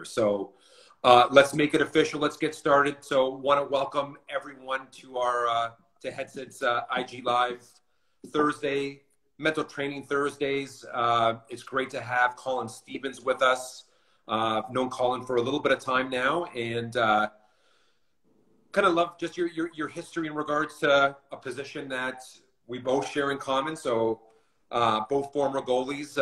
So let's make it official. Let's get started. So want to welcome everyone to our to HeadSet's IG Live Thursday, Mental Training Thursdays. It's great to have Colin Stevens with us. I've known Colin for a little bit of time now, and kind of love just your history in regards to a position that we both share in common. So both former goalies,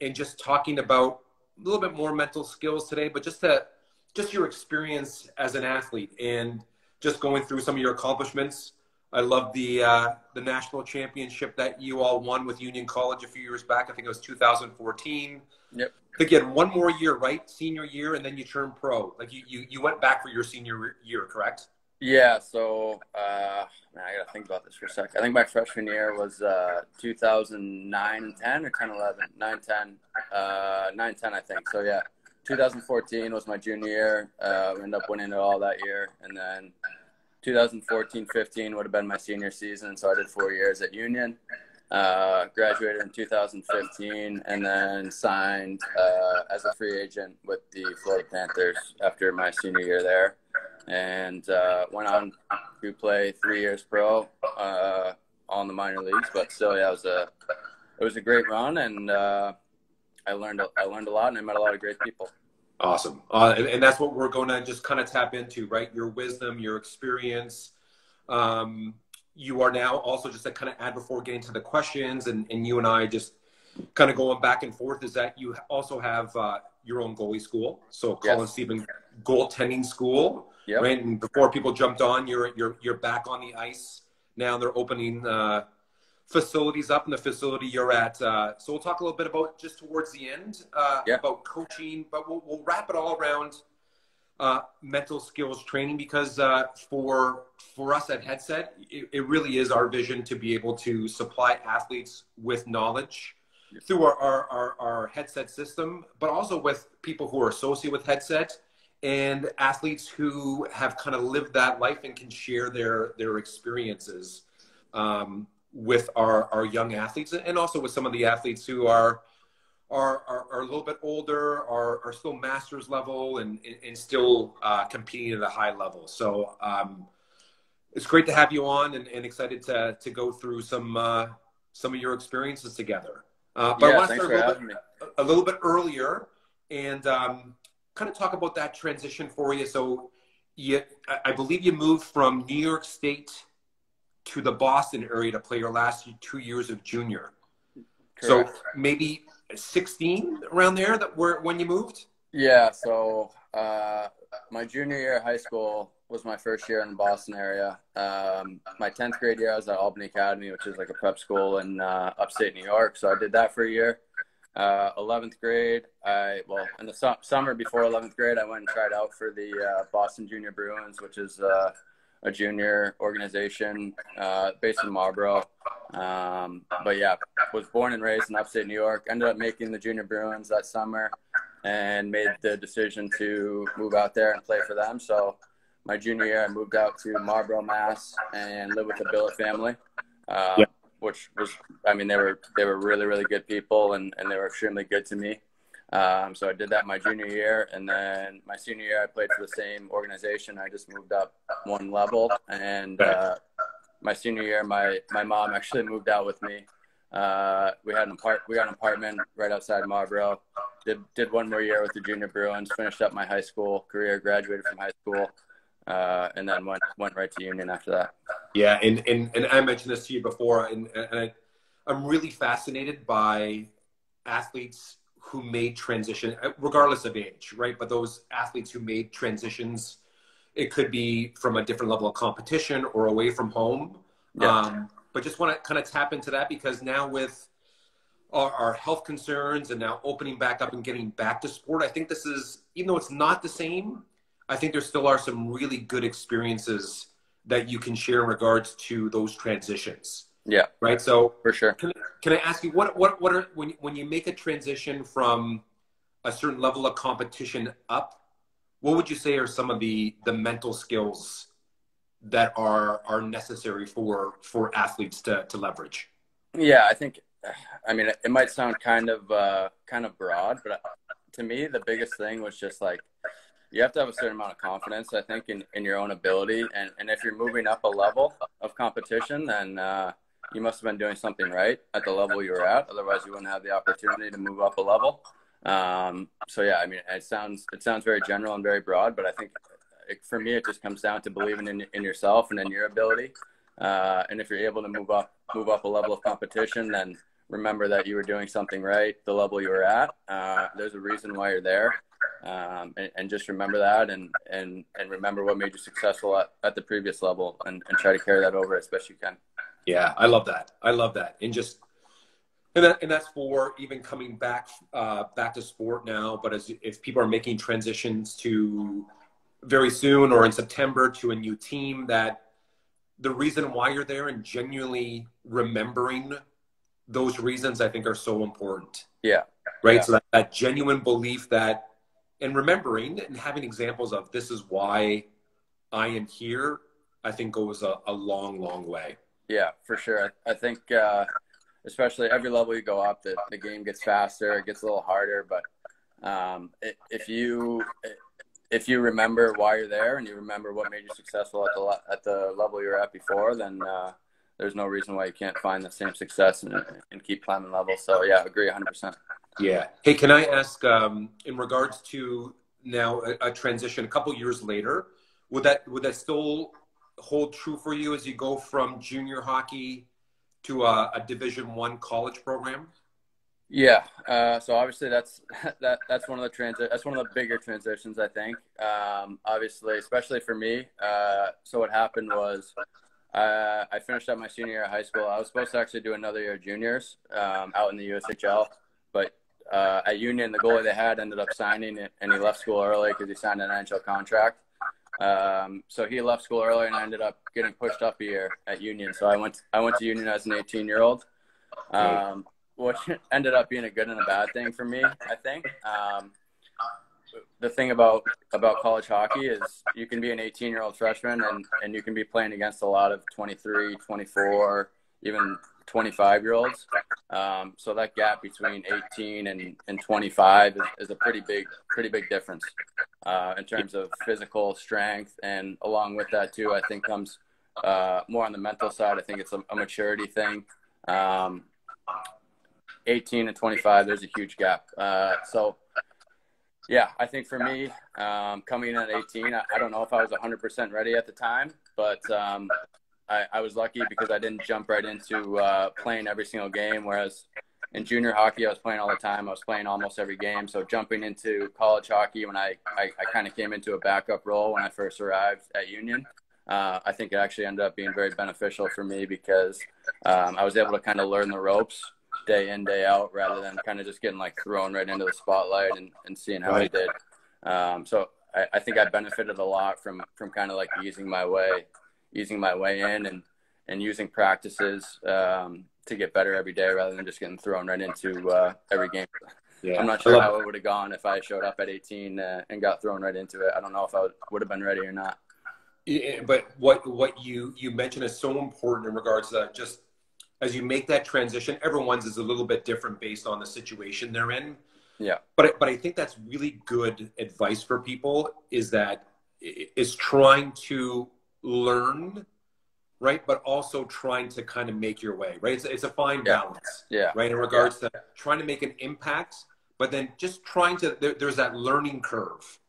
and just talking about a little bit more mental skills today, but just your experience as an athlete and just going through some of your accomplishments. I love the national championship that you all won with Union College a few years back. I think it was 2014. Yep. I think you had one more year, right? Senior year, and then you turned pro. Like you went back for your senior year, correct? Yeah, so man, I got to think about this for a sec. I think my freshman year was 2009 and 10 or 10, 11, 9, 10, 9, 10, I think. So, yeah, 2014 was my junior year. We ended up winning it all that year. And then 2014-15 would have been my senior season, so I did 4 years at Union. Graduated in 2015 and then signed as a free agent with the Florida Panthers after my senior year there. And went on to play 3 years pro all in the minor leagues. But still, yeah, it was a great run, and I learned a lot, and I met a lot of great people. Awesome. And that's what we're going to just kind of tap into, right? Your wisdom, your experience. You are now also, just to kind of add before getting to the questions, and you and I just kind of going back and forth, is that you also have your own goalie school. So Colin Stevens goaltending school. Yep. Right? And before people jumped on, you're back on the ice. Now they're opening facilities up in the facility you're at. So we'll talk a little bit about just towards the end about coaching, but we'll wrap it all around mental skills training, because for us at HeadSet, it really is our vision to be able to supply athletes with knowledge through our HeadSet system, but also with people who are associated with HeadSet and athletes who have kind of lived that life and can share their experiences with our young athletes, and also with some of the athletes who are a little bit older, are still masters level and still competing at a high level. So it's great to have you on, and excited to go through some of your experiences together. But I want to start a little bit earlier, and kind of talk about that transition for you. So I believe you moved from New York State to the Boston area to play your last 2 years of junior. Correct. So maybe 16 around there when you moved? Yeah, so my junior year of high school was my first year in the Boston area. My 10th grade year, I was at Albany Academy, which is like a prep school in upstate New York. So I did that for a year. 11th grade, in the summer before 11th grade, I went and tried out for the Boston Junior Bruins, which is a junior organization based in Marlboro. But yeah, was born and raised in upstate New York. Ended up making the Junior Bruins that summer and made the decision to move out there and play for them. So my junior year, I moved out to Marlboro, Mass, and lived with the Billet family. Which was, I mean, they were really, really good people, and they were extremely good to me. So I did that my junior year, and then my senior year I played for the same organization. I just moved up one level, and my senior year, my mom actually moved out with me. We got an apartment right outside Marlboro. Did one more year with the Junior Bruins, finished up my high school career, graduated from high school, and then went right to Union after that. Yeah, and I mentioned this to you before, and I'm really fascinated by athletes who made transition, regardless of age, right? But those athletes who made transitions, it could be from a different level of competition or away from home. Yeah. But just want to kind of tap into that, because now with our health concerns and now opening back up and getting back to sport, I think this is, even though it's not the same, I think there still are some really good experiences that you can share in regards to those transitions. Yeah. Right. So for sure. Can I ask you what are, when you make a transition from a certain level of competition up, what would you say are some of the mental skills that are necessary for athletes to leverage? Yeah, I think, I mean, it might sound kind of broad, but to me, the biggest thing was just like, you have to have a certain amount of confidence, I think, in your own ability. And if you're moving up a level of competition, then you must have been doing something right at the level you were at. Otherwise, you wouldn't have the opportunity to move up a level. So yeah, I mean, it sounds very general and very broad, but I think for me, it just comes down to believing in yourself and in your ability. And if you're able to move up a level of competition, then remember that you were doing something right, the level you were at. There's a reason why you're there. And just remember that and remember what made you successful at the previous level and try to carry that over as best you can. Yeah, I love that. And that's for even coming back to sport now. But if people are making transitions to very soon or in September to a new team, that the reason why you're there and genuinely remembering those reasons, I think, are so important. Yeah. Right. Yeah. So that genuine belief and remembering and having examples of this is why I am here, I think goes a long, long way. Yeah, for sure. I think, especially every level you go up, the game gets faster, it gets a little harder. But if you remember why you're there and you remember what made you successful at the level you were at before, then there's no reason why you can't find the same success and keep climbing levels. So yeah, I agree 100%. Yeah. Hey, can I ask, in regards to now a transition a couple years later, would that still hold true for you as you go from junior hockey to a Division I college program? Yeah. So obviously that's one of the bigger transitions, I think. Obviously, especially for me. So what happened was, I finished up my senior year of high school. I was supposed to actually do another year of juniors, out in the USHL, but at Union, the goalie they had ended up signing it, and he left school early because he signed an NHL contract. So he left school early, and I ended up getting pushed up a year at Union. So I went to Union as an 18-year-old, which ended up being a good and a bad thing for me, I think. The thing about college hockey is you can be an 18-year-old freshman and you can be playing against a lot of 23, 24, even 25-year-olds. So that gap between 18 and 25 is a pretty big difference in terms of physical strength. And along with that too, I think comes more on the mental side. I think it's a maturity thing. 18 and 25, there's a huge gap. So yeah, I think for me, coming in at 18, I don't know if I was 100% ready at the time, but I was lucky because I didn't jump right into playing every single game, whereas in junior hockey, I was playing all the time. I was playing almost every game. So jumping into college hockey when I kind of came into a backup role when I first arrived at Union, I think it actually ended up being very beneficial for me because I was able to kind of learn the ropes day in, day out, rather than kind of just getting like thrown right into the spotlight and seeing how I did. So I think I benefited a lot from kind of like easing my way in and using practices to get better every day rather than just getting thrown right into every game. Yeah. I'm not sure how it would have gone if I showed up at 18 and got thrown right into it. I don't know if I would have been ready or not. Yeah, but what you mentioned is so important in regards to just as you make that transition. Everyone's is a little bit different based on the situation they're in. Yeah. But I think that's really good advice for people is trying to learn, right? But also trying to kind of make your way, right? It's a fine balance, right? In regards to trying to make an impact, but then just trying to, there's that learning curve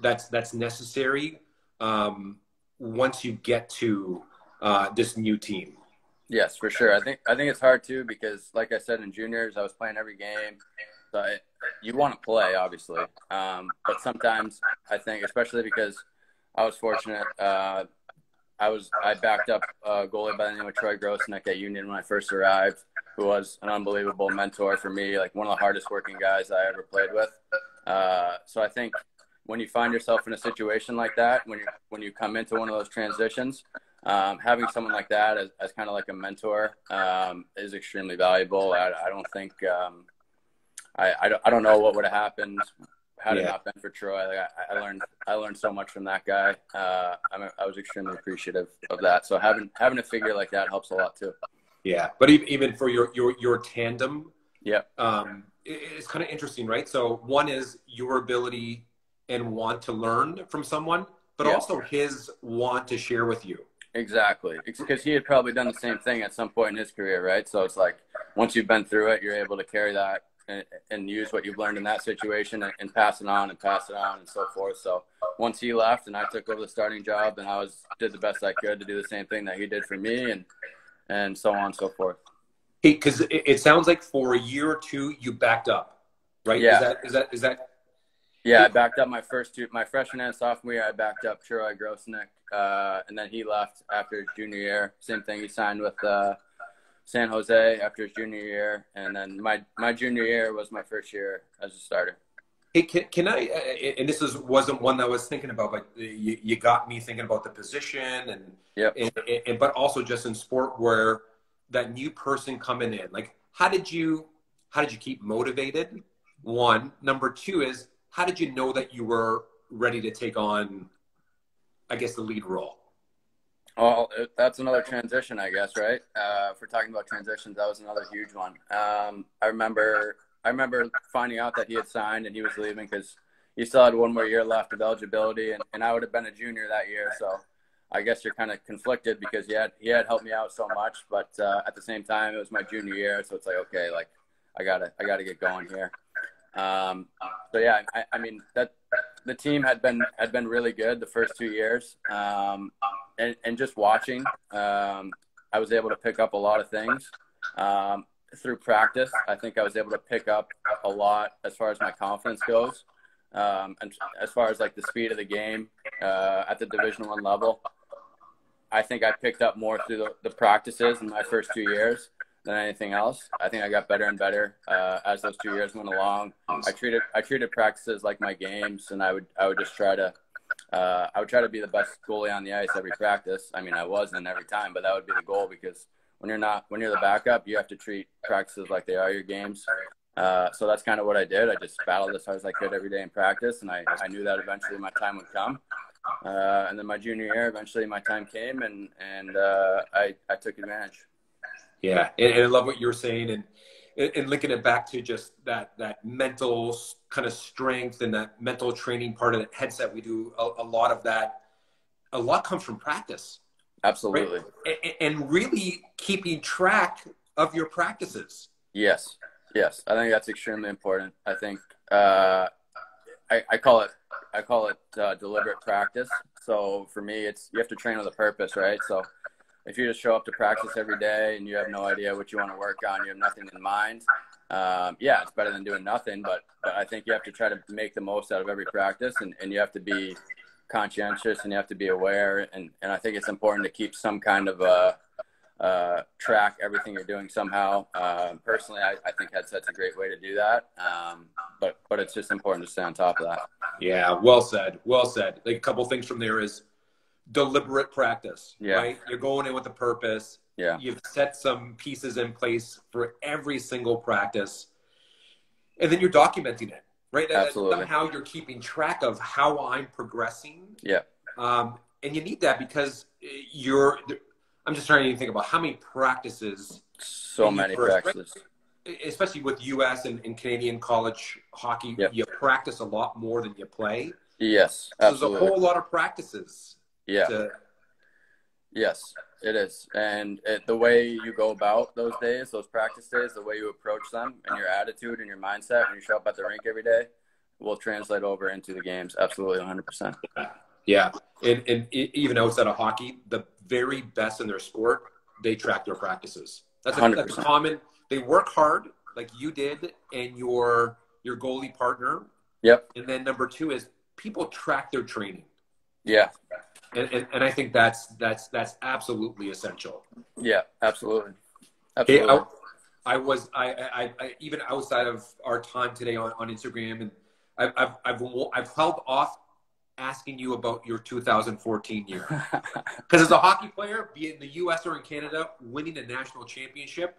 that's necessary once you get to this new team. Yes, for sure. I think it's hard too because, like I said, in juniors, I was playing every game. So you want to play, obviously, but sometimes I think, especially because I was fortunate, I backed up a goalie by the name of Troy Grosnick at Union when I first arrived, who was an unbelievable mentor for me, like one of the hardest working guys I ever played with. So I think when you find yourself in a situation like that, when you come into one of those transitions, having someone like that as kind of like a mentor is extremely valuable. I don't think I don't know what would have happened had it not been for Troy. Like I learned so much from that guy. I was extremely appreciative of that. So having a figure like that helps a lot too. Yeah, but even for your tandem, it's kind of interesting, right? So one is your ability and want to learn from someone, but also his want to share with you. Exactly. Because he had probably done the same thing at some point in his career, right? So it's like once you've been through it, you're able to carry that and use what you've learned in that situation and pass it on and so forth. So once he left and I took over the starting job, then did the best I could to do the same thing that he did for me and so on and so forth. Hey, because it sounds like for a year or two you backed up, right? Yeah. Is that? Yeah, I backed up my freshman and sophomore year. I backed up Troy Grosnick, and then he left after his junior year. Same thing. He signed with San Jose after his junior year, and then my junior year was my first year as a starter. Hey, can I? And this wasn't one that I was thinking about, but you got me thinking about the position and but also just in sport where that new person coming in, like how did you keep motivated? One, number two is how did you know that you were ready to take on, I guess, the lead role? Well, that's another transition, I guess, right? If we're talking about transitions, that was another huge one. I remember finding out that he had signed and he was leaving because he still had one more year left of eligibility, and I would have been a junior that year. So I guess you're kind of conflicted because he had helped me out so much, but at the same time, it was my junior year, so it's like, okay, like I gotta get going here. So yeah, I mean that the team had been really good the first 2 years, and just watching, I was able to pick up a lot of things through practice. I think I was able to pick up a lot as far as my confidence goes, and as far as like the speed of the game at the Division I level. I think I picked up more through the practices in my first 2 years than anything else. I think I got better and better as those 2 years went along. I treated practices like my games, and I would just try to be the best goalie on the ice every practice. I mean, I wasn't every time, but that would be the goal because when you're the backup, you have to treat practices like they are your games. So that's kind of what I did. I just battled as hard as I could every day in practice, and I knew that eventually my time would come. And then my junior year, eventually my time came, and I took advantage. Yeah, and I love what you're saying, and linking it back to just that mental kind of strength and that mental training part of the HeadSet. We do a lot of that. A lot comes from practice. Absolutely. Right? And really keeping track of your practices. Yes. I think that's extremely important. I think I call it deliberate practice. So for me, you have to train with a purpose, right? So if you just show up to practice every day and you have no idea what you want to work on, you have nothing in mind, it's better than doing nothing. But I think you have to try to make the most out of every practice, and you have to be conscientious and you have to be aware. And I think it's important to keep some kind of track everything you're doing somehow. Personally, I think HeadSet's a great way to do that. But it's just important to stay on top of that. Yeah, well said. Like a couple things from there is deliberate practice, right? You're going in with a purpose. Yeah. You've set some pieces in place for every single practice. And then you're documenting it, right? Absolutely. Somehow you're keeping track of how I'm progressing. Yeah. And you need that because I'm just trying to think about how many practices. So many practices. Right? Especially with U.S. and Canadian college hockey, you practice a lot more than you play. Yes, absolutely. So there's a whole lot of practices. Yeah. Yes, it is. And the way you go about those days, those practice days, the way you approach them and your attitude and your mindset when you show up at the rink every day will translate over into the games. Absolutely, 100%. Yeah. And even outside of hockey, the very best in their sport, they track their practices. That's a common. They work hard like you did and your goalie partner. Yep. And then number two is people track their training. Yeah. And I think that's absolutely essential. Yeah, absolutely. Hey, I even outside of our time today on Instagram, and I've held off asking you about your 2014 year because as a hockey player, be it in the U.S. or in Canada, winning a national championship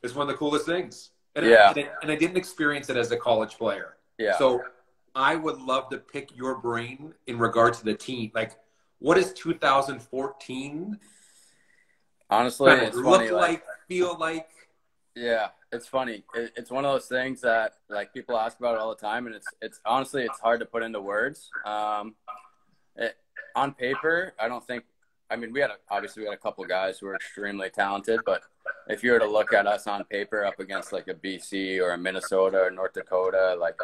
is one of the coolest things. And I didn't experience it as a college player. Yeah. So I would love to pick your brain in regard to the team. Like, what is 2014? Honestly, it's look funny, like, feel like? Yeah, it's funny. It's one of those things that like people ask about it all the time, and it's honestly it's hard to put into words. On paper, I don't think. I mean, we had a couple guys who were extremely talented, but if you were to look at us on paper up against like a BC or a Minnesota or North Dakota, like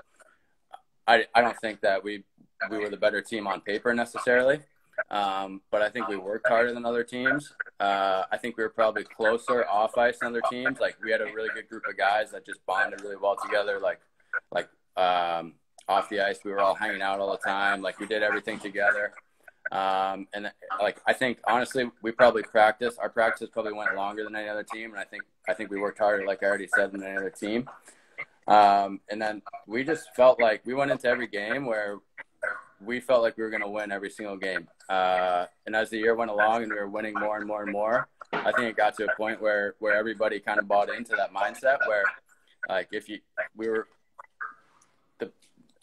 I don't think that we were the better team on paper necessarily. But I think we worked harder than other teams. I think we were probably closer off ice than other teams. Like we had a really good group of guys that just bonded really well together. Like off the ice, we were all hanging out all the time. Like we did everything together. And like I think honestly, we probably practiced. Our practice probably went longer than any other team, and I think we worked harder, like I already said, than any other team. And then we just felt like we went into every game where we felt like we were going to win every single game. And as the year went along and we were winning more and more and more, I think it got to a point where everybody kind of bought into that mindset where, like, we were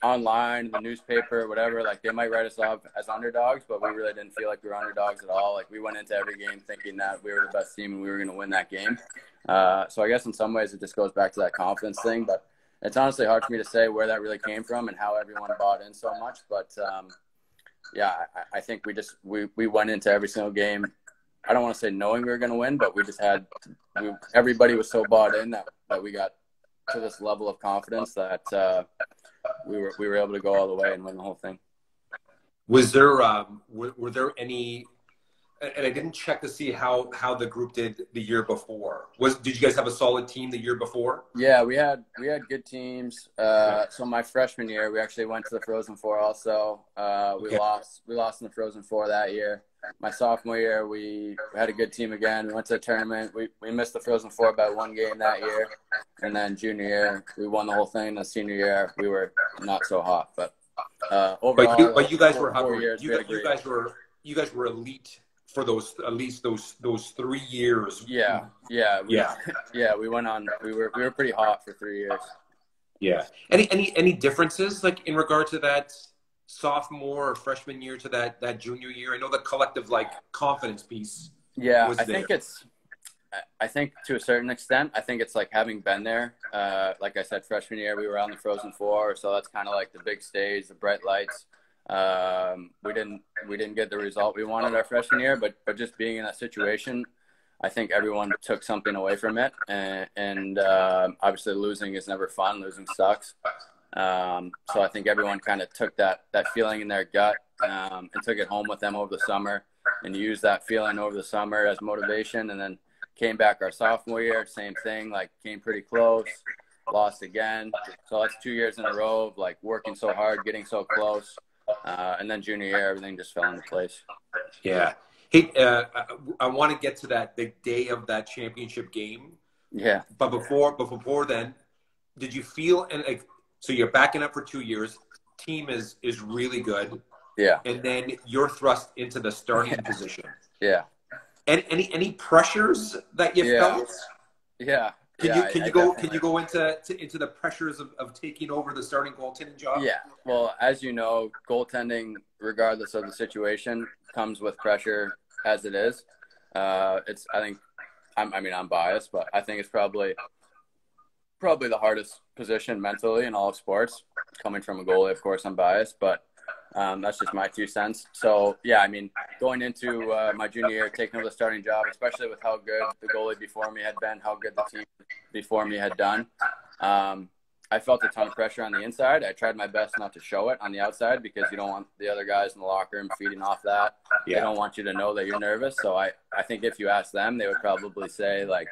online, the newspaper, whatever, like they might write us off as underdogs, but we really didn't feel like we were underdogs at all. Like we went into every game thinking that we were the best team and we were going to win that game. So I guess in some ways it just goes back to that confidence thing, but it's honestly hard for me to say where that really came from and how everyone bought in so much. But yeah, I think we went into every single game. I don't want to say knowing we were going to win, but everybody was so bought in that we got to this level of confidence that we were able to go all the way and win the whole thing. Was there were there any? And I didn't check to see how the group did the year before. Did you guys have a solid team the year before? Yeah, we had good teams. So my freshman year, we actually went to the Frozen Four. Also, we lost in the Frozen Four that year. My sophomore year, we had a good team again. We went to the tournament. We missed the Frozen Four by one game that year, and then junior year, we won the whole thing. The senior year, we were not so hot, but overall, but you guys were 4 years. You guys were elite for at least those 3 years. Yeah. We went on. We were pretty hot for 3 years. Yeah. Any differences like in regard to that sophomore or freshman year to that junior year? I know the collective like confidence piece. Yeah, I think to a certain extent, I think it's like having been there. Like I said, freshman year we were on the Frozen Four, so that's kind of like the big stage, the bright lights. We didn't get the result we wanted our freshman year, but just being in that situation, I think everyone took something away from it. And obviously losing is never fun. Losing sucks. So I think everyone kind of took that feeling in their gut and took it home with them over the summer and used that feeling over the summer as motivation. And then came back our sophomore year, same thing, like came pretty close, lost again. So that's 2 years in a row of like working so hard, getting so close. And then junior year, everything just fell into place. Yeah. Hey, I want to get to the day of that championship game. Yeah. But before then, did you feel, and like, so you're backing up for 2 years, team is really good. Yeah. And then you're thrust into the starting position. Yeah. And any pressures that you felt? Yeah. Can you go into the pressures of taking over the starting goaltending job? Yeah. Well, as you know, goaltending, regardless of the situation, comes with pressure as it is. I'm biased, but I think it's probably the hardest position mentally in all of sports. Coming from a goalie, of course, I'm biased, but that's just my 2 cents. So, yeah, I mean, going into my junior year, taking over the starting job, especially with how good the goalie before me had been, how good the team before me had done, I felt a ton of pressure on the inside. I tried my best not to show it on the outside because you don't want the other guys in the locker room feeding off that. Yeah. They don't want you to know that you're nervous. So I think if you ask them, they would probably say, like,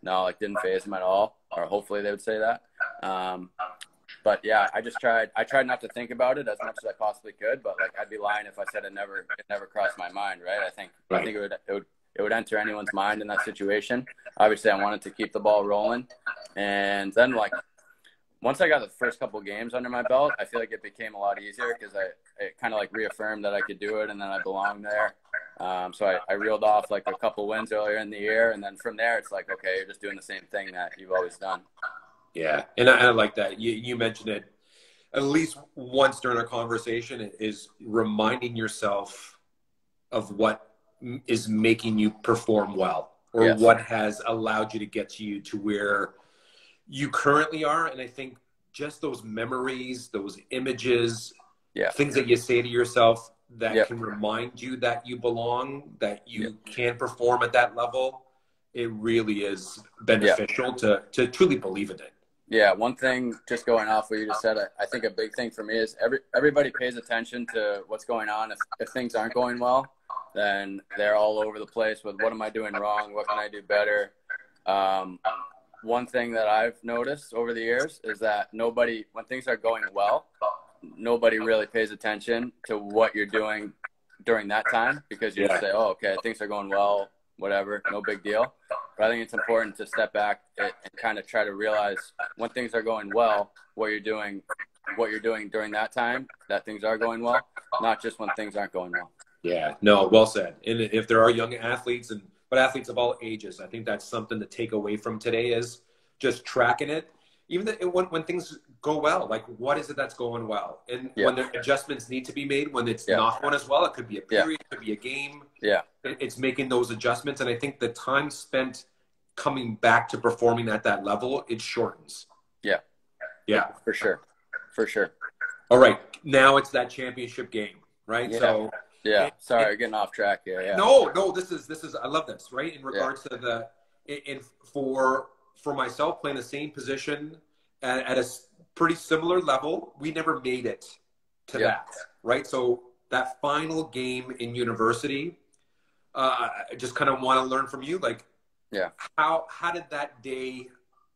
no, like, didn't faze them at all, or hopefully they would say that. But yeah, I tried not to think about it as much as I possibly could, but like I'd be lying if I said it never crossed my mind, right? I think it would enter anyone's mind in that situation. Obviously I wanted to keep the ball rolling. And then like once I got the first couple games under my belt, I feel like it became a lot easier because it kind of like reaffirmed that I could do it and then I belonged there. So I reeled off like a couple wins earlier in the year, and then from there it's like, okay, you're just doing the same thing that you've always done. Yeah, and I like that. You mentioned it at least once during our conversation, is reminding yourself of what is making you perform well, or what has allowed you to get you to where you currently are. And I think just those memories, those images, things that you say to yourself that can remind you that you belong, that you can perform at that level, it really is beneficial to truly believe in it. Yeah, one thing, just going off what you just said, I think a big thing for me is everybody pays attention to what's going on. If things aren't going well, then they're all over the place with what am I doing wrong? What can I do better? One thing that I've noticed over the years is that when things are going well, nobody really pays attention to what you're doing during that time, because you just say, oh, okay, things are going well, whatever, no big deal. But I think it's important to step back and kind of try to realize when things are going well, what you're doing during that time, that things are going well, not just when things aren't going well. Yeah, no, well said. And if there are young athletes, but athletes of all ages, I think that's something to take away from today is just tracking it. Even when things go well, like what is it that's going well? And when the adjustments need to be made, when it's not going as well, it could be a period, it could be a game. Yeah. It's making those adjustments. And I think the time spent coming back to performing at that level, it shortens. Yeah. Yeah. For sure. For sure. All right. Now it's that championship game, right? Yeah. So sorry, getting off track here. Yeah. No, this is I love this, right? In regards to for myself playing the same position at a pretty similar level, we never made it to that, right? So that final game in university, I just kind of want to learn from you, like, how did that day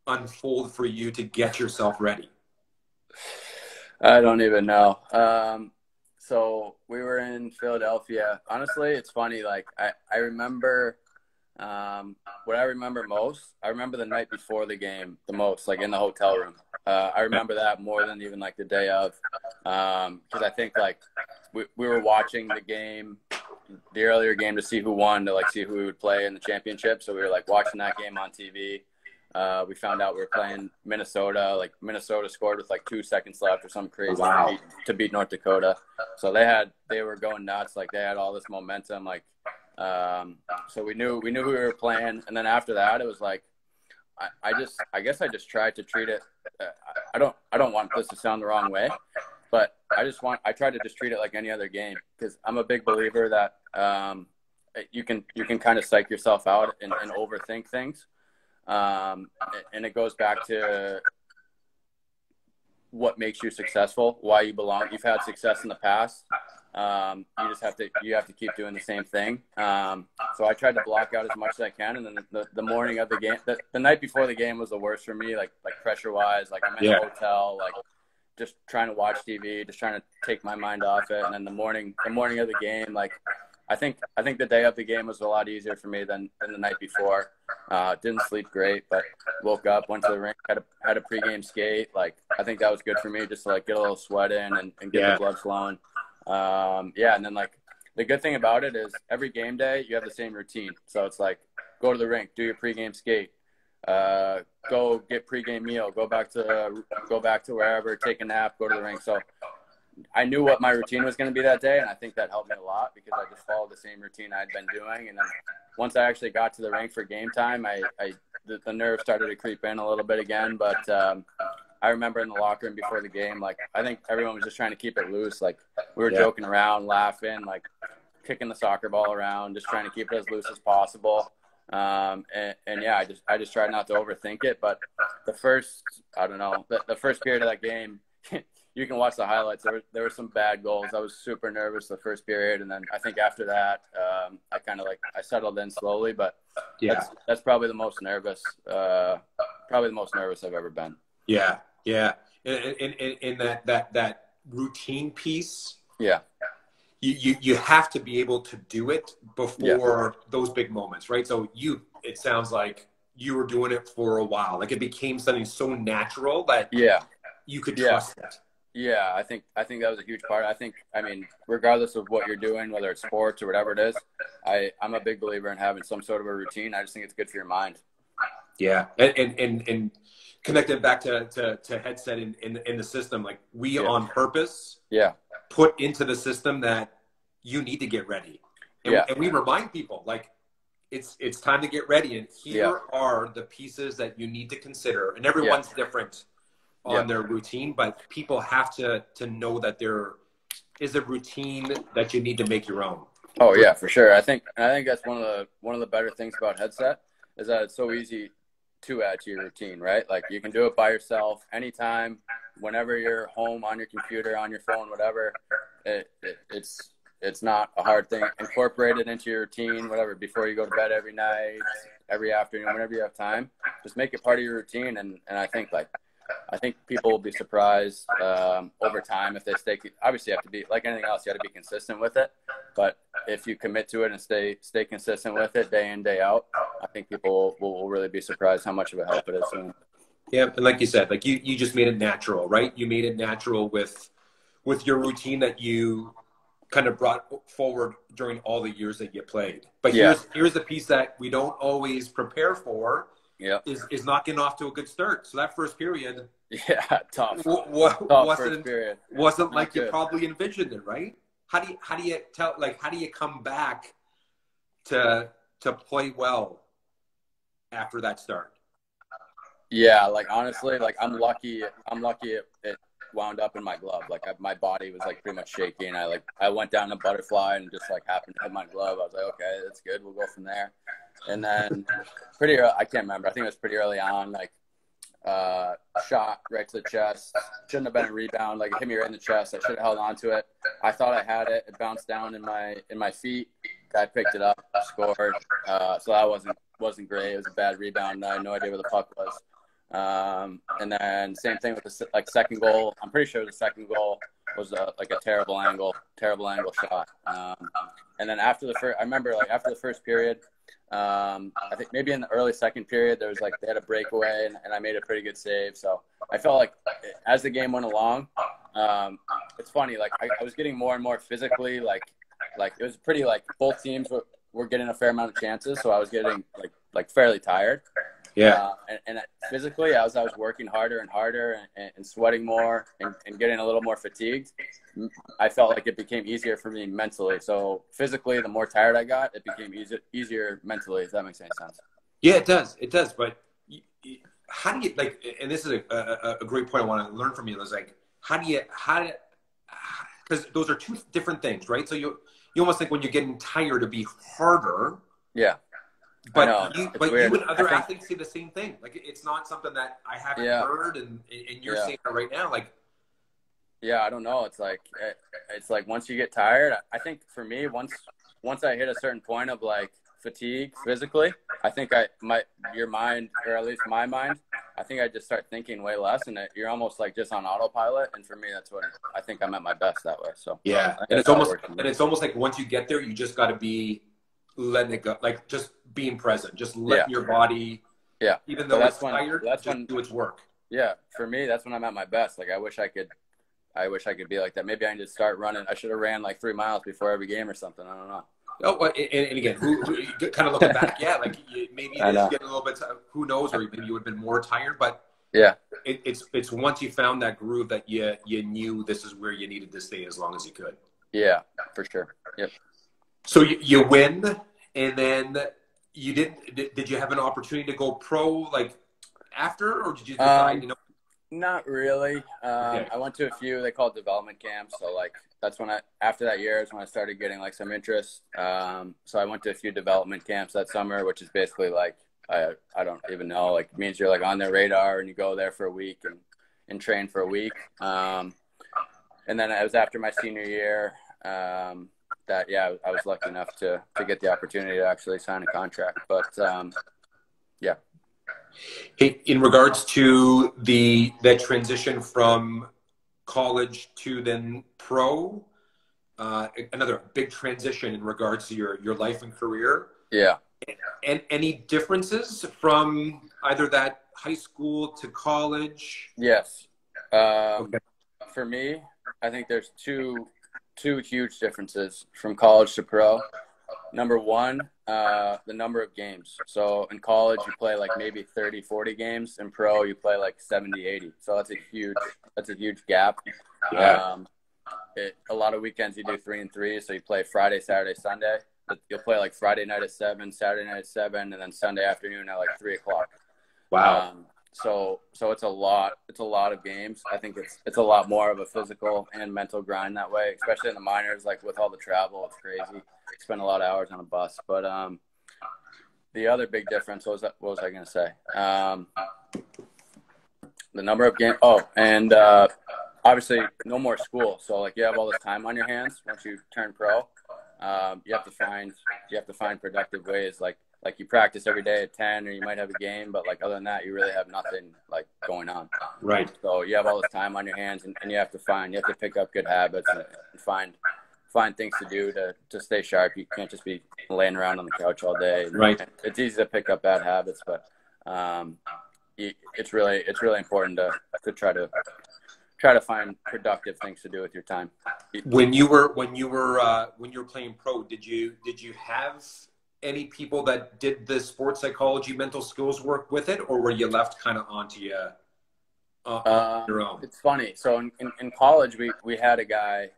unfold for you to get yourself ready? I don't even know. So we were in Philadelphia. Honestly, it's funny. Like I remember, what I remember most, I remember the night before the game the most, like in the hotel room. I remember that more than even like the day of, because I think like we were watching the game, the earlier game, to see who won, to like see who we would play in the championship. So we were like watching that game on TV. We found out we were playing Minnesota. Like Minnesota scored with like 2 seconds left or something crazy to beat North Dakota. So they were going nuts. Like they had all this momentum. Like, so we knew who we were playing. And then after that, it was like, I guess I just tried to treat it. I don't want this to sound the wrong way, but I try to just treat it like any other game, because I'm a big believer that, you can kind of psych yourself out and overthink things. And it goes back to what makes you successful, why you belong. You've had success in the past. You have to keep doing the same thing. So I tried to block out as much as I can. And then the morning of the game, the night before the game was the worst for me, like pressure wise, like I'm in a hotel, like just trying to watch TV, just trying to take my mind off it. And then the morning of the game, like, I think the day of the game was a lot easier for me than the night before. Didn't sleep great, but woke up, went to the rink, had a pregame skate. Like, I think that was good for me, just to like get a little sweat in and get the blood flowing. And then like the good thing about it is every game day you have the same routine. So it's like, go to the rink, do your pregame skate, go get pregame meal, go back to wherever, take a nap, go to the rink. So I knew what my routine was going to be that day, and I think that helped me a lot, because I just followed the same routine I'd been doing. And then once I actually got to the rink for game time, the nerves started to creep in a little bit again. But I remember in the locker room before the game, like, I think everyone was just trying to keep it loose. Like, we were joking around, laughing, like kicking the soccer ball around, just trying to keep it as loose as possible. I just tried not to overthink it. But the first period of that game, you can watch the highlights. There were some bad goals. I was super nervous the first period, and then I think after that, I settled in slowly. But that's probably the most nervous. I've ever been. Yeah. In that routine piece. Yeah. You have to be able to do it before those big moments, right? So it sounds like you were doing it for a while. Like, it became something so natural that you could trust it. Yeah, I think that was a huge part. I mean, regardless of what you're doing, whether it's sports or whatever it is, I'm a big believer in having some sort of a routine. I just think it's good for your mind. Yeah, and connected back to HeadSet in the system, like on purpose put into the system that you need to get ready. And we remind people, like, it's time to get ready. And here are the pieces that you need to consider. And everyone's different on their routine, but people have to know that there is a routine that you need to make your own. Oh yeah, for sure. I think that's one of the better things about HeadSet is that it's so easy to add to your routine, right? Like you can do it by yourself anytime, whenever you're home, on your computer, on your phone, whatever. It's not a hard thing. Incorporate it into your routine, whatever, before you go to bed every night, every afternoon, whenever you have time. Just make it part of your routine, and I think people will be surprised over time if they stay. Obviously, you have to be like anything else. You got to be consistent with it. But if you commit to it and stay consistent with it day in, day out, I think people will really be surprised how much of a help it is. Yeah, and like you said, like you just made it natural, right? You made it natural with your routine that you kind of brought forward during all the years that you played. But here's the piece that we don't always prepare for. Yeah, is not getting off to a good start. So that first period, tough. Wasn't like you probably envisioned it, right? How do you come back to play well after that start? Yeah, like honestly, like I'm lucky it wound up in my glove. Like my body was like pretty much shaky, and I went down to butterfly and just like happened to hit my glove. I was like, okay, that's good. We'll go from there. And then pretty early, I can't remember. I think it was pretty early on, like shot right to the chest. Shouldn't have been a rebound. Like it hit me right in the chest. I should have held on to it. I thought I had it. It bounced down in my feet. Guy picked it up, scored. So that wasn't great. It was a bad rebound. I had no idea where the puck was. And then same thing with the second goal. I'm pretty sure the second goal was a terrible angle shot. And then after the first, I remember like after the first period, I think maybe in the early second period, there was like, they had a breakaway and I made a pretty good save. So I felt like as the game went along, it's funny, like I was getting more and more physically, like it was pretty, like both teams were getting a fair amount of chances. So I was getting like fairly tired. Yeah. And physically, as I was working harder and harder and sweating more and getting a little more fatigued, I felt like it became easier for me mentally. So physically, the more tired I got, it became easier mentally, if that makes any sense. Yeah, it does. It does. But how do you, like, and this is a great point I want to learn from you, is like, because those are two different things, right? So you almost think when you're getting tired, it'd be harder. Yeah. But you and other athletes say the same thing. Like, it's not something that I haven't heard, and you're saying that right now. Like, yeah, I don't know. It's like once you get tired, I think for me, once I hit a certain point of like fatigue physically, I think your mind, or at least my mind, I think I just start thinking way less, and you're almost like just on autopilot. And for me, that's what I think I'm at my best that way. So yeah, and it's almost like once you get there, you just got to be letting it go, like just being present, just letting your body, even though it's tired, just do its work. Yeah, for me, that's when I'm at my best. Like I wish I could be like that. Maybe I need to start running. I should have ran like 3 miles before every game or something. I don't know. Oh, and again, who kind of looking back, like maybe it is getting a little bit. Who knows? Or maybe you would have been more tired. But yeah, it's once you found that groove that you knew this is where you needed to stay as long as you could. Yeah, for sure. Yep. So you win, and then you did you have an opportunity to go pro like after, or did you decide? Not really. I went to a few, they call it development camps. So like, that's when after that year is when I started getting like some interest. So I went to a few development camps that summer, which is basically like, I don't even know, like it means you're like on their radar and you go there for a week and train for a week. And then it was after my senior year, I was lucky enough to get the opportunity to actually sign a contract, but yeah. Hey, in regards to that transition from college to then pro, another big transition in regards to your life and career. Yeah. And any differences from either that high school to college? Yes. For me, I think there's two huge differences from college to pro. Number one, the number of games. So in college, you play like maybe 30, 40 games. In pro, you play like 70, 80. So that's a huge gap. Yeah. A lot of weekends you do 3 and 3. So you play Friday, Saturday, Sunday. you'll play like Friday night at 7, Saturday night at 7, and then Sunday afternoon at like 3 o'clock. Wow. So it's a lot. It's a lot of games. I think it's a lot more of a physical and mental grind that way, especially in the minors. Like with all the travel, it's crazy. Spend a lot of hours on a bus. But the other big difference what was I going to say? The number of games. Oh, and obviously no more school. So like you have all this time on your hands once you turn pro. You have to find productive ways. Like you practice every day at 10, or you might have a game, but like other than that, you really have nothing like going on. Right. So you have all this time on your hands, and you have to pick up good habits and find things to do to stay sharp. You can't just be laying around on the couch all day. Right. It's easy to pick up bad habits, but it's really important to try to find productive things to do with your time. When you were playing pro, did you have any people that did the sports psychology, mental skills work with it, or were you left kind of onto your own? It's funny. So in college, we had a guy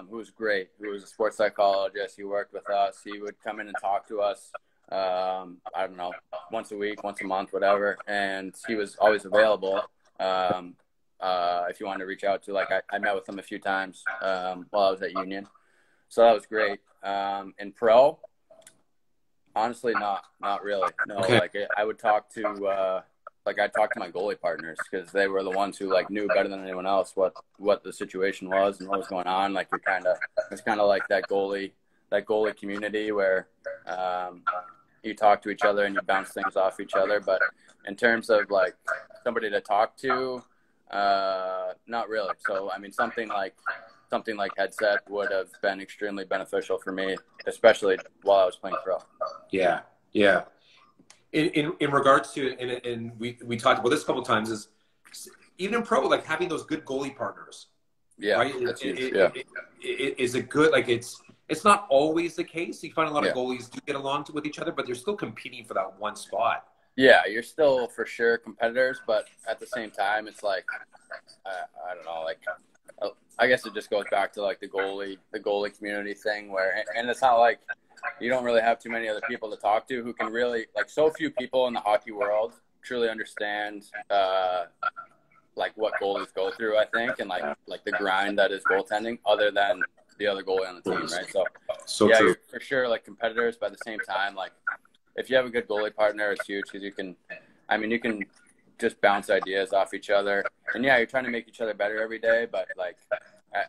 who was great, who was a sports psychologist. He worked with us. He would come in and talk to us, I don't know, once a week, once a month, whatever. And he was always available if you wanted to reach out to. Like I met with him a few times while I was at Union. So that was great. In pro, honestly, not really. No, okay. Like I would talk to I'd talk to my goalie partners, because they were the ones who like knew better than anyone else what the situation was and what was going on. Like it's kind of like that goalie community where you talk to each other and you bounce things off each other. But in terms of like somebody to talk to, not really. So I mean, something like HeadSet would have been extremely beneficial for me, especially while I was playing pro. Yeah. In regards to, and we talked about this a couple of times, is even in pro, like having those good goalie partners. Yeah, right. It is a good, like it's not always the case. You find a lot of goalies do get along with each other, but they're still competing for that one spot. Yeah, you're still for sure competitors, but at the same time, it's like I don't know, like. I guess it just goes back to like the goalie community thing and it's not like you don't really have too many other people to talk to who can really, like, so few people in the hockey world truly understand like what goalies go through, I think, and like the grind that is goaltending, other than the other goalie on the team, right? So yeah, you're for sure like competitors, but at the same time, like if you have a good goalie partner, it's huge, because you can just bounce ideas off each other. And yeah, you're trying to make each other better every day, but like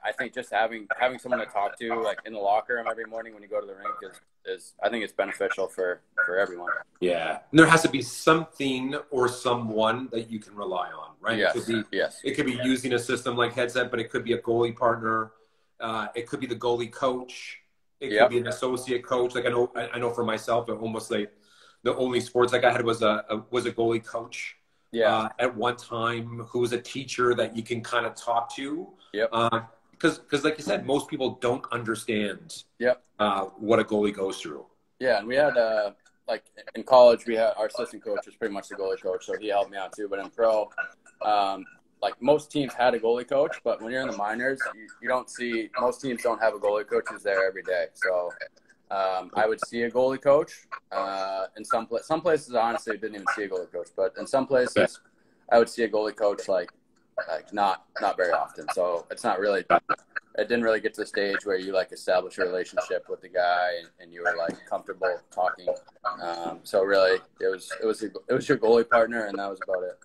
I think just having someone to talk to, like in the locker room every morning when you go to the rink, is I think it's beneficial for everyone. Yeah, and there has to be something or someone that you can rely on, right? Yes. It could be using a system like HeadSet, but it could be a goalie partner. It could be the goalie coach. It could be an associate coach. Like I know for myself, almost like the only sports like I had was a goalie coach. Yeah. At one time, who was a teacher that you can kind of talk to. Yep. Because like you said, most people don't understand. Yep. What a goalie goes through. Yeah, and we had like in college, we had our assistant coach was pretty much the goalie coach, so he helped me out too. But in pro, like most teams had a goalie coach, but when you're in the minors, you don't see, most teams don't have a goalie coach who's there every day. So I would see a goalie coach. In some places, honestly, I didn't even see a goalie coach, but in some places, I would see a goalie coach like not very often. So it's not really, it didn't really get to the stage where you like establish a relationship with the guy and you were like comfortable talking. So really, it was your goalie partner, and that was about it.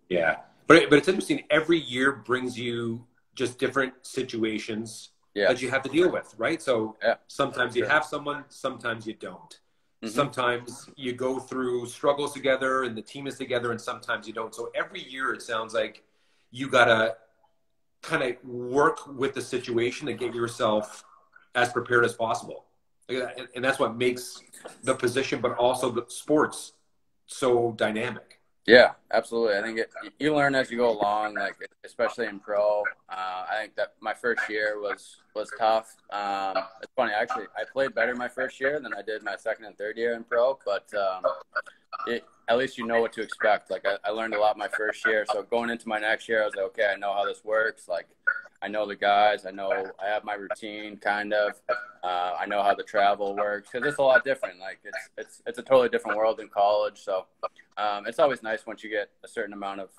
Yeah, but it's interesting. Every year brings you just different situations that you have to deal with, right? So sometimes you have someone, sometimes you don't. Mm-hmm. Sometimes you go through struggles together and the team is together, and sometimes you don't. So every year it sounds like you got to kind of work with the situation to get yourself as prepared as possible. And that's what makes the position, but also the sports, so dynamic. Yeah, absolutely. I think you learn as you go along, like especially in pro. I think that my first year was tough. It's funny, actually, I played better my first year than I did my second and third year in pro, but at least you know what to expect. Like I learned a lot my first year, so going into my next year, I was like, okay, I know how this works. Like I know the guys. I have my routine kind of. I know how the travel works because it's a lot different. Like it's a totally different world in college. So it's always nice once you get a certain amount of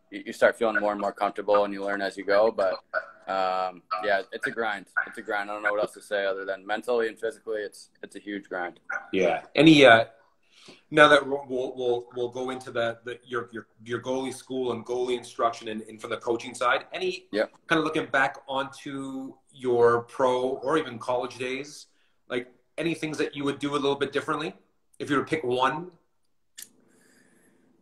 you start feeling more and more comfortable and you learn as you go. But yeah, it's a grind. It's a grind. I don't know what else to say other than mentally and physically, it's a huge grind. Yeah. Any now that we'll go into your goalie school and goalie instruction and from the coaching side, any Yep. kind of looking back onto your pro or even college days, like any things that you would do a little bit differently if you were to pick one?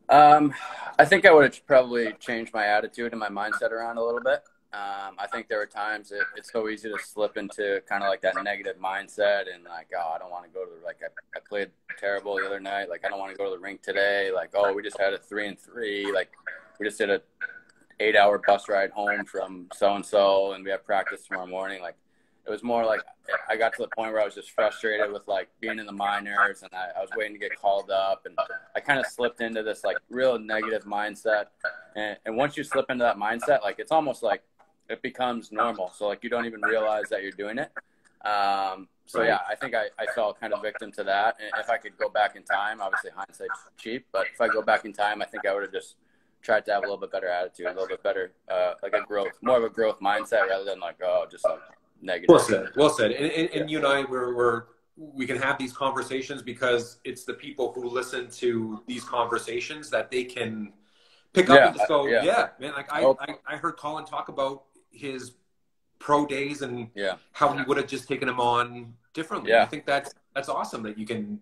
I think I would have probably changed my attitude and my mindset around a little bit. I think there were times it's so easy to slip into kind of like that negative mindset and like, oh, I don't want to go to I played terrible the other night. Like, I don't want to go to the rink today. Like, oh, we just had a 3-3. Like, we just did a 8-hour bus ride home from so-and-so and we have practice tomorrow morning. Like, it was more like I got to the point where I was just frustrated with like being in the minors and I was waiting to get called up and I kind of slipped into this like real negative mindset. And once you slip into that mindset, like it's almost like it becomes normal. So like you don't even realize that you're doing it. So yeah, I think I fell kind of victim to that. And if I could go back in time, obviously hindsight's cheap, but if I go back in time, I think I would have just tried to have a little bit better attitude, a little bit better, like more of a growth mindset rather than like, oh, just like negative. Well said. And you and I, we can have these conversations because it's the people who listen to these conversations that they can pick up and just go, yeah, man, like I heard Colin talk about his pro days and how he would have just taken him on differently. I think that's awesome that you can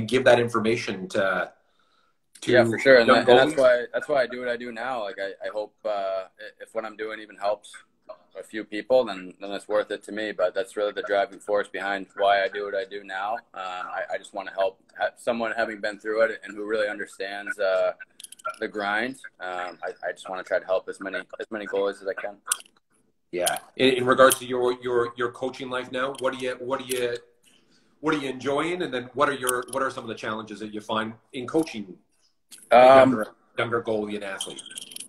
give that information to for sure. And that's why I do what I do now. Like I hope if what I'm doing even helps a few people, then it's worth it to me. But that's really the driving force behind why I do what I do now. I just want to help someone having been through it and who really understands the grind. I just want to try to help as many goalies as I can. Yeah. In regards to your coaching life now, what are you enjoying, and then what are some of the challenges that you find in coaching younger goalie and athlete?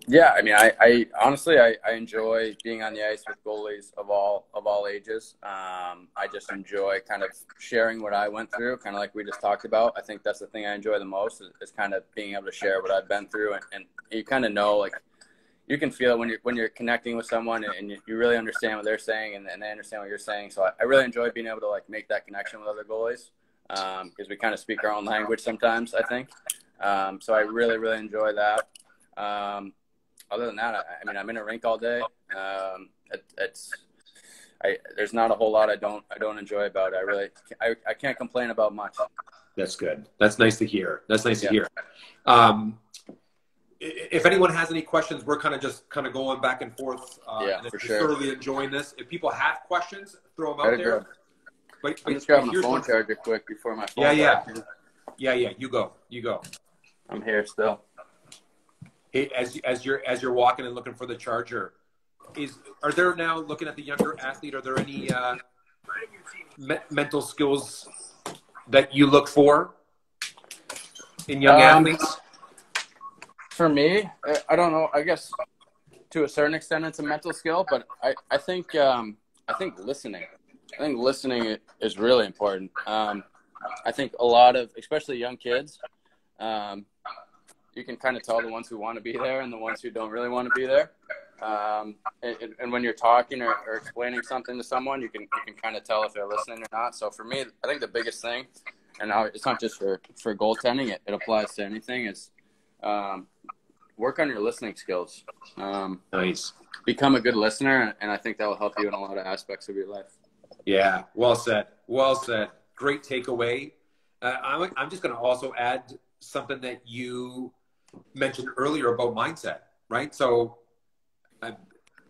Yeah, I mean, I honestly enjoy being on the ice with goalies of all ages. I just enjoy kind of sharing what I went through, kind of like we just talked about. I think that's the thing I enjoy the most is kind of being able to share what I've been through, and you kind of know, like, you can feel it when you're connecting with someone and you really understand what they're saying and they understand what you're saying. So I really enjoy being able to like make that connection with other goalies because we kind of speak our own language sometimes, I think. So I really, really enjoy that. Other than that, I mean, I'm in a rink all day. There's not a whole lot I don't enjoy about it. I can't complain about much. That's good. That's nice to hear. Hear. If anyone has any questions, we're kind of going back and forth. And for sure. Thoroughly enjoying this. If people have questions, throw them out there. I'm just grabbing a phone charger quick before my phone. Yeah. You go. I'm here still. Hey, as you're walking and looking for the charger, are there now, looking at the younger athlete, are there any mental skills that you look for in young athletes? For me, I don't know. I guess to a certain extent it's a mental skill, but I think listening. I think listening is really important. I think a lot of, especially young kids, you can kind of tell the ones who want to be there and the ones who don't really want to be there. And when you're talking or explaining something to someone, you can kind of tell if they're listening or not. So for me, I think the biggest thing, and it's not just for goaltending, it applies to anything, is work on your listening skills. Nice. Become a good listener, and I think that will help you in a lot of aspects of your life. Yeah, well said. Great takeaway. I'm just going to also add something that you mentioned earlier about mindset, right? So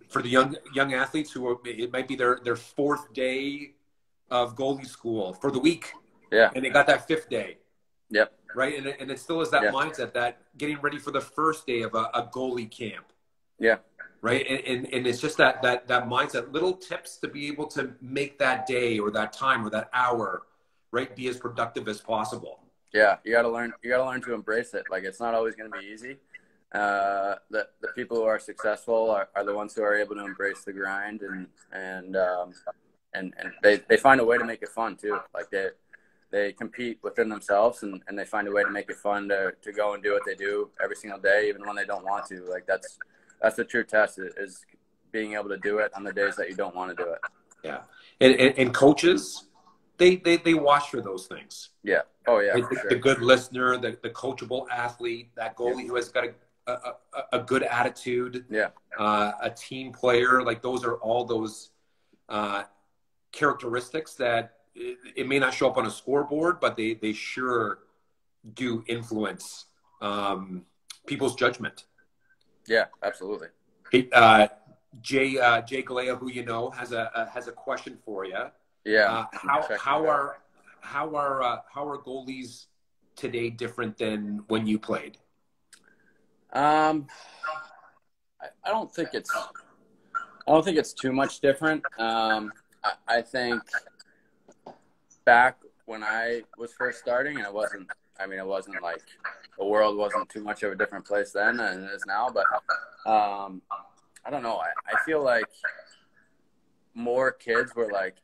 for the young athletes it might be their fourth day of goalie school for the week. Yeah. And they got that fifth day. Yep. Right. And it still is that mindset that getting ready for the first day of a goalie camp. Yeah. Right. And it's just that mindset, little tips to be able to make that day or that time or that hour, right, be as productive as possible. Yeah. You got to learn to embrace it. Like, it's not always going to be easy. The people who are successful are the ones who are able to embrace the grind and they find a way to make it fun too. Like they compete within themselves and they find a way to make it fun to go and do what they do every single day, even when they don't want to. Like that's the true test is being able to do it on the days that you don't want to do it. Yeah. And coaches, they watch for those things. Yeah. Oh yeah. The good listener, the coachable athlete, that goalie who has got a good attitude. Yeah. A team player. Like those are all those characteristics that it may not show up on a scoreboard, but they sure do influence people's judgment. Yeah, absolutely. Hey, Jay Galea, who you know, has a question for you. Yeah. How are goalies today different than when you played? I don't think it's too much different. I think back when I was first starting, and it wasn't like the world wasn't too much of a different place then than it is now, but I don't know. I feel like more kids were like,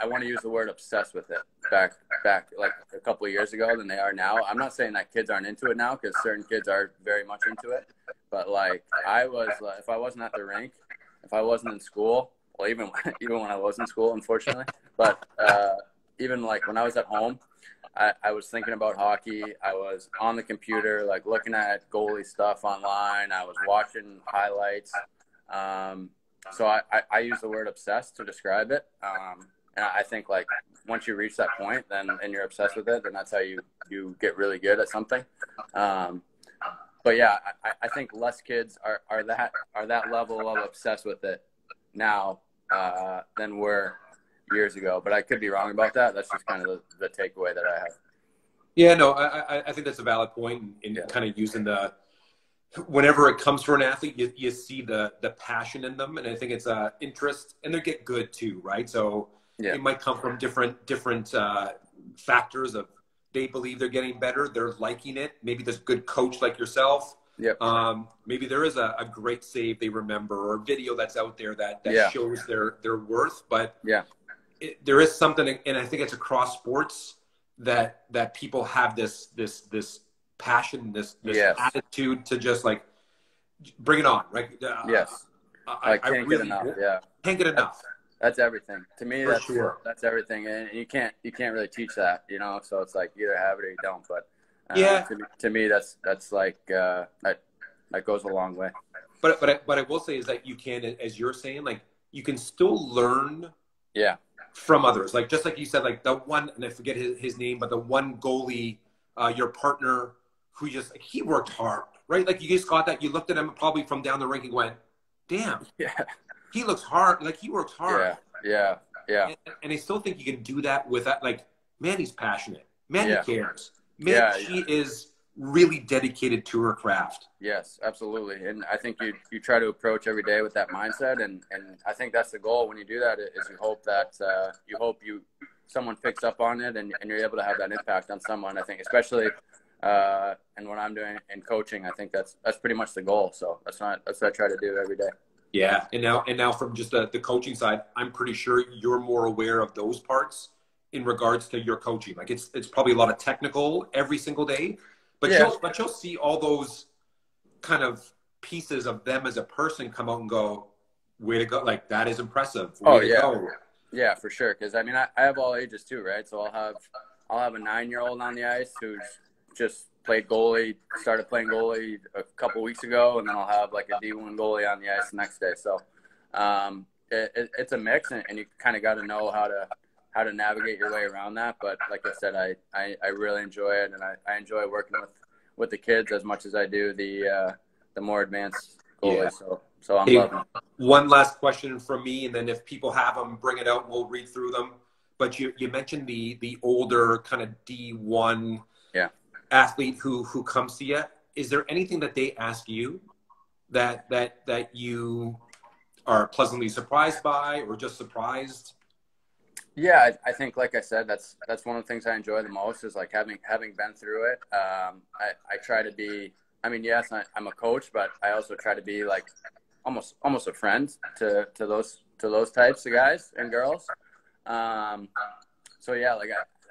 I want to use the word obsessed with it back like a couple of years ago than they are now. I'm not saying that kids aren't into it now, because certain kids are very much into it. But like I was, if I wasn't at the rink, if I wasn't in school, well, even when I was in school, unfortunately, but even like when I was at home, I was thinking about hockey. I was on the computer, like looking at goalie stuff online. I was watching highlights. So I use the word obsessed to describe it. And I think like once you reach that point, then and you're obsessed with it, then that's how you get really good at something. But yeah, I think less kids are that level of obsessed with it now than were years ago. But I could be wrong about that. That's just kind of the takeaway that I have. Yeah, no, I think that's a valid point in kind of using whenever it comes for an athlete, you see the passion in them, and I think it's interest, and they get good too, right? So it might come from different factors of they believe they're getting better, they're liking it. Maybe there's a good coach like yourself. Yep. Maybe there is a great save they remember, or a video that's out there that shows their worth. But there is something, and I think it's across sports that people have this passion, this attitude to just like bring it on, right? Yes. I can't get enough. Yeah. Can't get enough. That's everything. To me, For sure. That's everything. And you can't really teach that, you know? So it's like you either have it or you don't. But to me, that's like, that goes a long way. But I will say is that you can, as you're saying, like you can still learn from others. Like, just like you said, like the one, and I forget his name, but the one goalie, your partner who just, like, he worked hard, right? Like you just got that, you looked at him probably from down the rink and went, damn. Yeah. He looks hard. Like he works hard. Yeah. And I still think you can do that with that. Like, man, he's passionate. Man, he cares. Man, she is really dedicated to her craft. Yes, absolutely. And I think you try to approach every day with that mindset. And I think that's the goal when you do that, is you hope that someone picks up on it and you're able to have that impact on someone. I think especially and what I'm doing in coaching, I think that's pretty much the goal. So that's what I try to do every day. Yeah, and now from just the coaching side, I'm pretty sure you're more aware of those parts in regards to your coaching. Like it's probably a lot of technical every single day, but you'll see all those kind of pieces of them as a person come out and go, way to go! Like that is impressive. Way to go. Yeah, for sure. Because I mean, I have all ages too, right? So I'll have a 9-year-old on the ice who's just started playing goalie a couple weeks ago, and then I'll have like a D1 goalie on the ice the next day. So it's a mix, and you kind of got to know how to navigate your way around that. But like I said, I really enjoy it, and I enjoy working with the kids as much as I do the more advanced goalies. So I'm loving it. One last question from me, and then if people have them, bring it out. We'll read through them. But you mentioned the older kind of D1 athlete who comes to you. Is there anything that they ask you that you are pleasantly surprised by, or just surprised? Yeah, I think, like I said, that's one of the things I enjoy the most is like having been through it. I try to be I mean, yes, I'm a coach, but I also try to be like almost a friend to those types of guys and girls. So yeah, like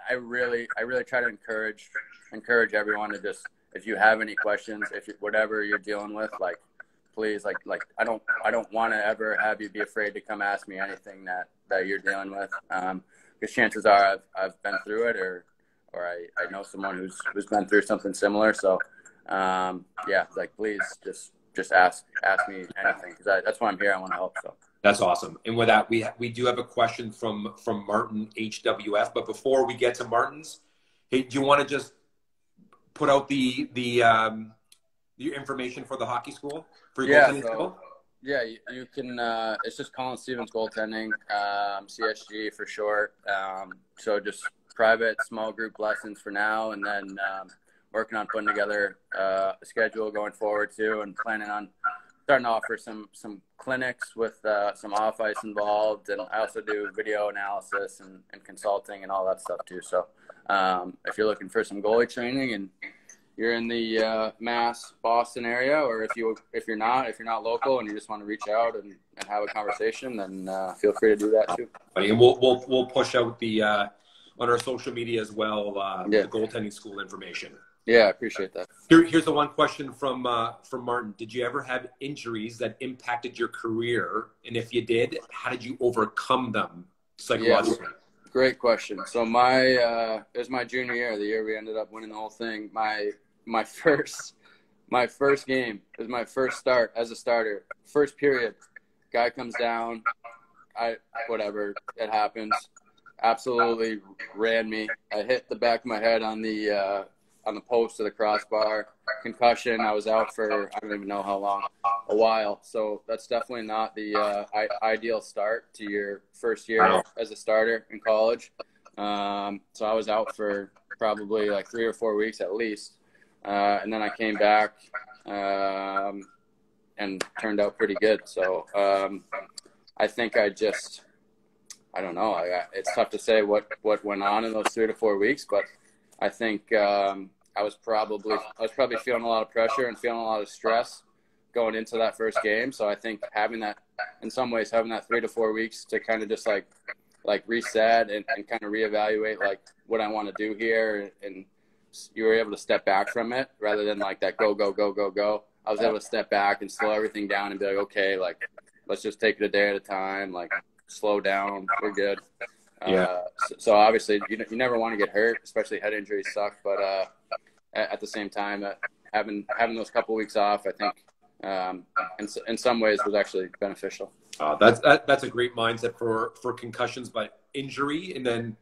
I really try to encourage everyone to just, if you have any questions, whatever you're dealing with, like, please, like I don't want to ever have you be afraid to come ask me anything that you're dealing with, because chances are I've been through it, or I know someone who's been through something similar. So yeah, like, please just ask me anything, because that's why I'm here. I want to help. So that's awesome. And with that, we do have a question from Martin HWF. But before we get to Martin's, hey, do you want to just put out the information for the hockey school, for your goaltending school? Yeah, you can. It's just Colin Stevens Goaltending, CSG for short. So just private, small group lessons for now, and then working on putting together a schedule going forward too, and planning on starting to offer some clinics with some off ice involved, and I also do video analysis and consulting and all that stuff too. So if you're looking for some goalie training and you're in the Mass, Boston area, or if you're not local and you just want to reach out and have a conversation, then feel free to do that too. And we'll push out the on our social media as well, the goaltending school information. Yeah, I appreciate that. Here's the one question from Martin. Did you ever have injuries that impacted your career? And if you did, how did you overcome them psychologically? Yeah, great question. So it was my junior year, the year we ended up winning the whole thing. My first game was my first start as a starter. First period, guy comes down. Whatever, it happens. Absolutely ran me. I hit the back of my head on the post of the crossbar. Concussion. I was out for, I don't even know how long, a while. So that's definitely not the ideal start to your first year as a starter in college. So I was out for probably like 3 or 4 weeks at least. And then I came back and turned out pretty good. So I think I don't know. It's tough to say what went on in those 3 to 4 weeks, but I think I was probably feeling a lot of pressure and feeling a lot of stress going into that first game. So I think having that 3 to 4 weeks to kind of just like reset and kind of reevaluate like what I want to do here, and you were able to step back from it rather than like that go. I was able to step back and slow everything down and be like, okay, like let's just take it a day at a time, like slow down, we're good. So obviously you never want to get hurt, especially head injuries suck, but at the same time having those couple weeks off, I think in some ways was actually beneficial. That's a great mindset for concussions, but injury, and then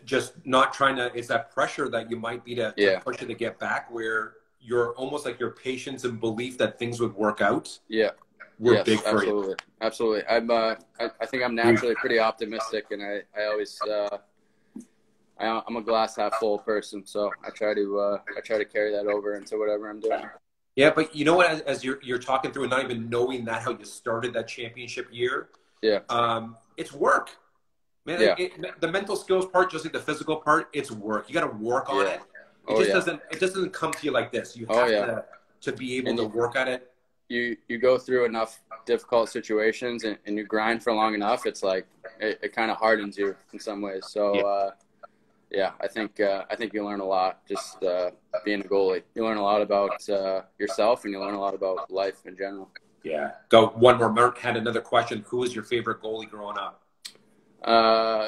just not trying to, it's that pressure that you might be to push it to get back, where you're almost like your patience and belief that things would work out. We're big for you. Absolutely. I think I'm naturally pretty optimistic, and I always I'm a glass half full person, so I try to carry that over into whatever I'm doing. Yeah, but you know what? As you're talking through and not even knowing that how you started that championship year, it's work, man. The mental skills part, just like the physical part, it's work. You got to work on it. It just doesn't come to you like this. You have to be able to work at it. You go through enough difficult situations and you grind for long enough, it's like it kind of hardens you in some ways. So I think you learn a lot just being a goalie. You learn a lot about yourself, and you learn a lot about life in general. Yeah. Go one more. Mark had another question. Who was your favorite goalie growing up?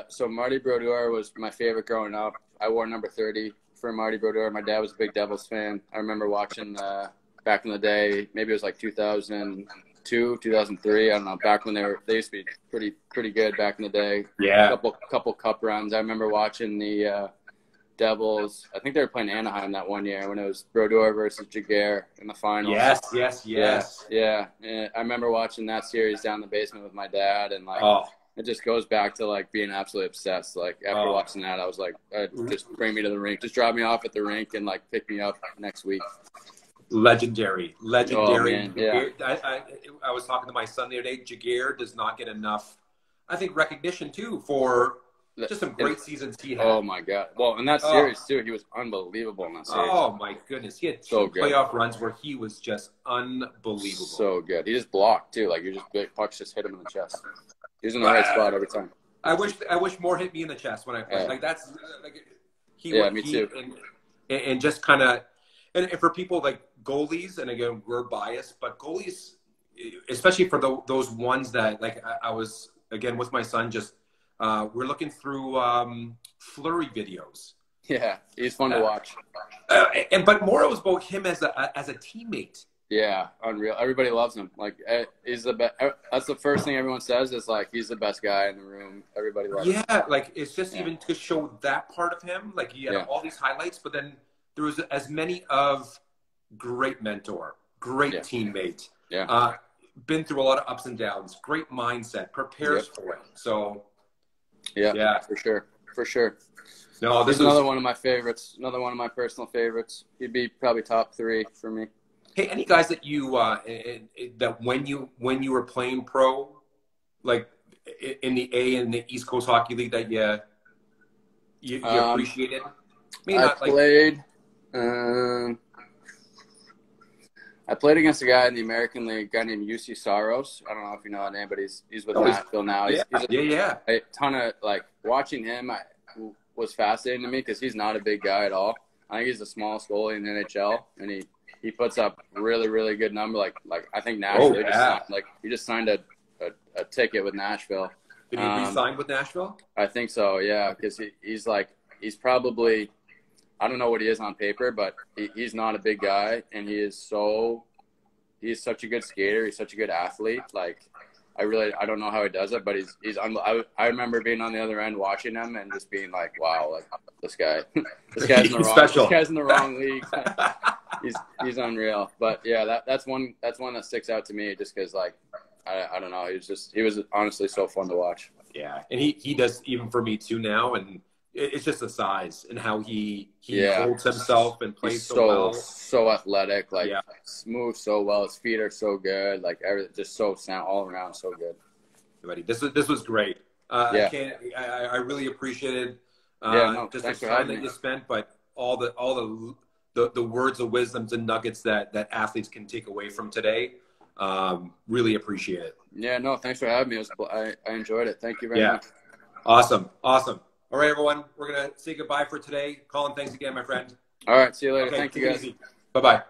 So Marty Brodeur was my favorite growing up. I wore number 30 for Marty Brodeur. My dad was a big Devils fan. I remember watching back in the day, maybe it was like 2002, 2003. I don't know. Back when they used to be pretty good back in the day. Yeah. Couple cup runs. I remember watching the Devils. I think they were playing Anaheim that one year when it was Brodeur versus Jaguar in the finals. Yes. Yeah. And I remember watching that series down in the basement with my dad, and it just goes back to like being absolutely obsessed. Like after watching that, I was like, just bring me to the rink, just drop me off at the rink, and like pick me up next week. Legendary. Oh, man. Yeah. I was talking to my son the other day. Jaguar does not get enough, I think, recognition too for just some great seasons he had. Oh my God! Well, in that series too, he was unbelievable in that series. Oh my goodness, he had two playoff runs where he was just unbelievable. So good. He just blocked too. Like pucks just hit him in the chest. He was in the right spot every time. I wish more hit me in the chest when I played. Like that's like me too. And just kind of, and for people like goalies, and again we're biased, but goalies, especially for those ones that like I was again with my son, just we're looking through Flurry videos. Yeah, he's fun to watch. But more it was about him as a teammate. Yeah, unreal. Everybody loves him. Like he's the best. That's the first thing everyone says is like he's the best guy in the room. Everybody loves him. Yeah, like it's just even to show that part of him. Like he had all these highlights, but then there was as many of great mentor, great teammate. Yeah. Been through a lot of ups and downs. Great mindset. Prepares for it. So. Yeah, for sure. No, this is another one of my favorites. Another one of my personal favorites. He'd be probably top 3 for me. Hey, any guys that you that when you were playing pro, like in the A and the East Coast Hockey League, that you appreciated? I played against a guy in the American League, a guy named UC Saros. I don't know if you know that name, but he's with Nashville now. He's a ton of like watching him was fascinating to me because he's not a big guy at all. I think he's the smallest goalie in the NHL, and he puts up really good number. Like I think Nashville he just signed a ticket with Nashville. Did he re-sign with Nashville? I think so. Yeah, because he's probably. I don't know what he is on paper, but he's not a big guy, and he's such a good skater. He's such a good athlete. Like, I don't know how he does it, but I remember being on the other end watching him and just being like, wow, like this guy's in the wrong league. He's unreal. But yeah, that's one that sticks out to me just because like I don't know, he was honestly so fun to watch. Yeah, and he does even for me too now, and. It's just the size and how he holds himself and plays so well. So athletic, like moves so well. His feet are so good. Like everything, just so sound all around, so good. Everybody, this was great. I really appreciated just the time that you spent, but all the words of wisdoms and nuggets that athletes can take away from today. Really appreciate it. Yeah, no, thanks for having me. I enjoyed it. Thank you very much. Awesome. All right, everyone. We're going to say goodbye for today. Colin, thanks again, my friend. All right. See you later. Thank you, guys. Bye-bye.